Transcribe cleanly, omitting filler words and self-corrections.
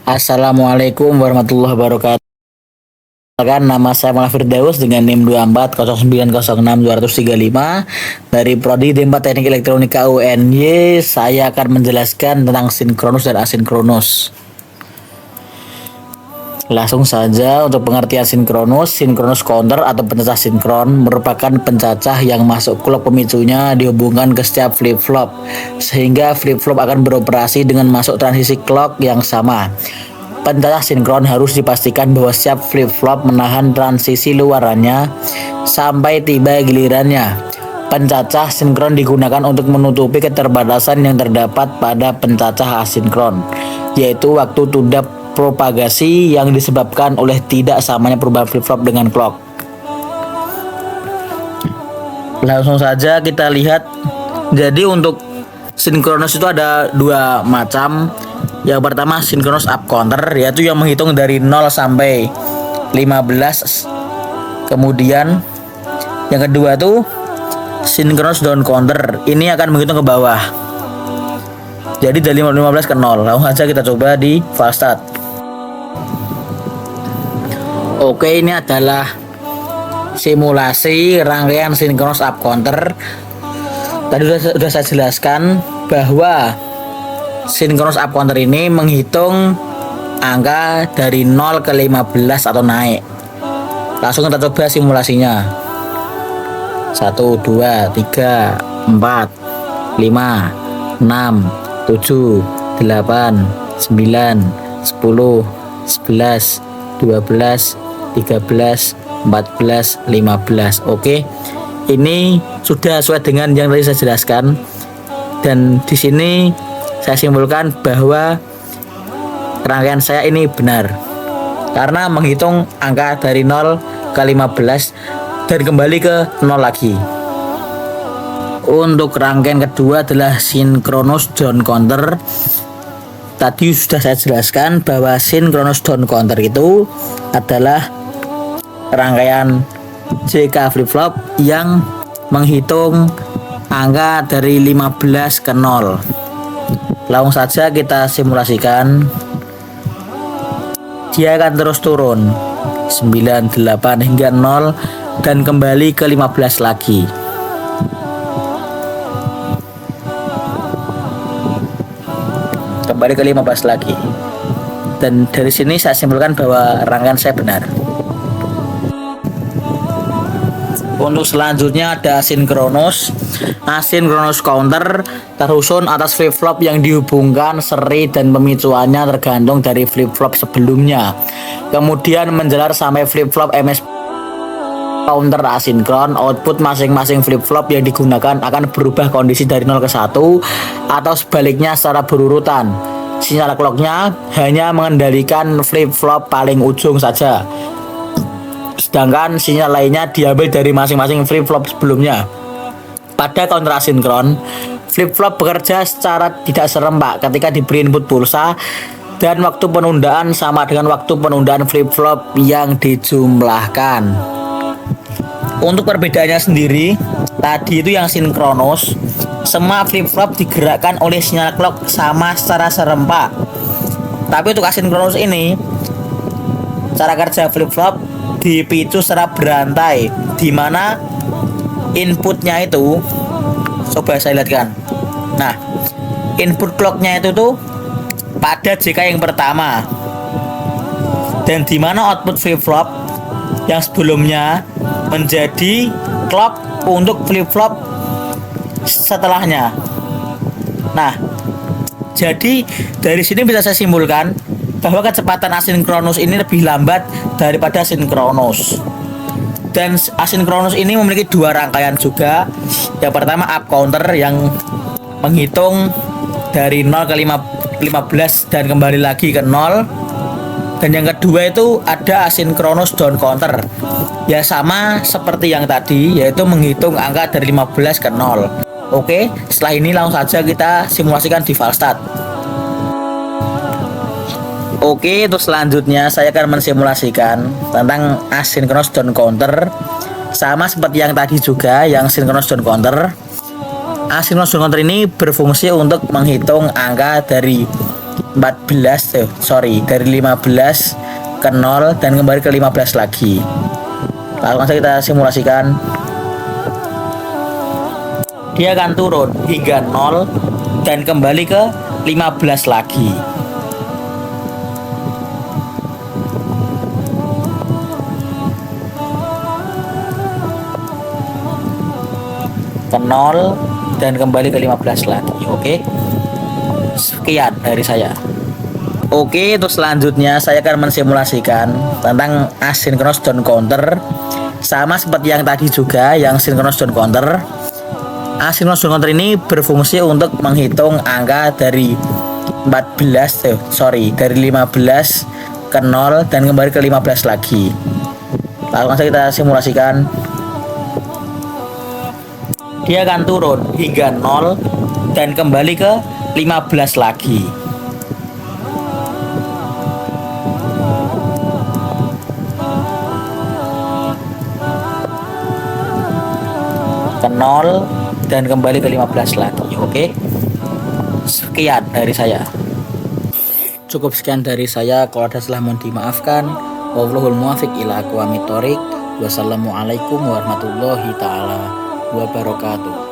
Assalamualaikum warahmatullahi wabarakatuh. Nama saya Malah Firdaus dengan NIM 240906235 dari Prodi D4 Teknik Elektronika UNY. Saya akan menjelaskan tentang sinkronus dan asinkronus. Langsung saja untuk pengertian sinkronus counter atau pencacah sinkron merupakan pencacah yang masuk clock pemicunya dihubungkan ke setiap flip-flop sehingga flip-flop akan beroperasi dengan masuk transisi clock yang sama. Pencacah sinkron harus dipastikan bahwa setiap flip-flop menahan transisi luarannya sampai tiba gilirannya. Pencacah sinkron digunakan untuk menutupi keterbatasan yang terdapat pada pencacah asinkron, yaitu waktu tunda propagasi yang disebabkan oleh tidak samanya perubahan flip-flop dengan clock. Langsung saja kita lihat. Jadi untuk sinkronus itu ada dua macam. Yang pertama sinkronus up counter, yaitu yang menghitung dari 0 sampai 15. Kemudian yang kedua tuh sinkronus down counter. Ini akan menghitung ke bawah. Jadi dari 15 ke 0. Langsung saja kita coba di fast start. Oke, ini adalah simulasi rangkaian sinkronus up counter. Tadi sudah saya jelaskan bahwa sinkronus up counter ini menghitung angka dari 0 ke 15 atau naik. Langsung kita coba simulasinya. 1, 2, 3, 4, 5, 6, 7, 8, 9, 10, 11, 12, 13, 14, 15. Oke. Ini sudah sesuai dengan yang tadi saya jelaskan. Dan di sini saya simpulkan bahwa rangkaian saya ini benar karena menghitung angka dari 0 ke 15 dan kembali ke 0 lagi. Untuk rangkaian kedua adalah sinkronus down counter. Tadi sudah saya jelaskan bahwa sinkronus down counter itu adalah rangkaian JK flip-flop yang menghitung angka dari 15 ke 0. Langsung saja kita simulasikan. Dia akan terus turun 9, 8 hingga 0 dan kembali ke 15 lagi. Kembali ke 15 lagi. Dan dari sini saya simpulkan bahwa rangkaian saya benar. Untuk selanjutnya ada asinkronus. Asinkronus counter tersusun atas flip-flop yang dihubungkan seri dan pemicuannya tergantung dari flip-flop sebelumnya. Kemudian menjalar sampai flip-flop MS counter asinkron. Output masing-masing flip-flop yang digunakan akan berubah kondisi dari 0 ke 1 atau sebaliknya secara berurutan. Sinyal clocknya hanya mengendalikan flip-flop paling ujung saja, sedangkan sinyal lainnya diambil dari masing-masing flip-flop sebelumnya. Pada counter asinkron, flip-flop bekerja secara tidak serempak ketika diberi input pulsa dan waktu penundaan sama dengan waktu penundaan flip-flop yang dijumlahkan. Untuk perbedaannya sendiri, tadi itu yang sinkronus, semua flip-flop digerakkan oleh sinyal clock sama secara serempak. Tapi untuk asinkronus ini, cara kerja flip-flop dipicu secara berantai, di mana inputnya itu, coba saya lihatkan. Nah, input clocknya itu tuh pada JK yang pertama, dan di mana output flip-flop yang sebelumnya menjadi clock untuk flip-flop setelahnya. Nah, jadi dari sini bisa saya simpulkan bahwa kecepatan asinkronus ini lebih lambat daripada sinkronus. Dan asinkronus ini memiliki dua rangkaian juga. Yang pertama up counter yang menghitung dari 0 ke 15 dan kembali lagi ke 0. Dan yang kedua itu ada asinkronus down counter. Ya sama seperti yang tadi, yaitu menghitung angka dari 15 ke 0. Oke, setelah ini langsung saja kita simulasikan di fast start. Oke, untuk selanjutnya saya akan mensimulasikan tentang asinkronus down counter. Sama seperti yang tadi juga, yang sinkronus down counter. Asinkronus down counter ini berfungsi untuk menghitung angka dari dari 15 ke 0 dan kembali ke 15 lagi. Langsung saja kita simulasikan. Dia akan turun hingga 0 dan kembali ke 15 lagi. Ke 0 dan kembali ke 15 lagi. Oke. Sekian dari saya. Oke, untuk selanjutnya saya akan mensimulasikan tentang asynchronous down counter. Sama seperti yang tadi juga, yang synchronous down counter. Asynchronous down counter ini berfungsi untuk menghitung angka dari 15 ke 0 dan kembali ke 15 lagi. Langsung saja kita simulasikan. Dia akan turun hingga 0 dan kembali ke 15 lagi. Ke 0 dan kembali ke 15 lagi. Oke. Sekian dari saya. Cukup sekian dari saya. Kalau ada salah mohon dimaafkan. Wallahul muwaffiq ila aqwamit thoriq. Wassalamualaikum warahmatullahi taala wabarakatuh.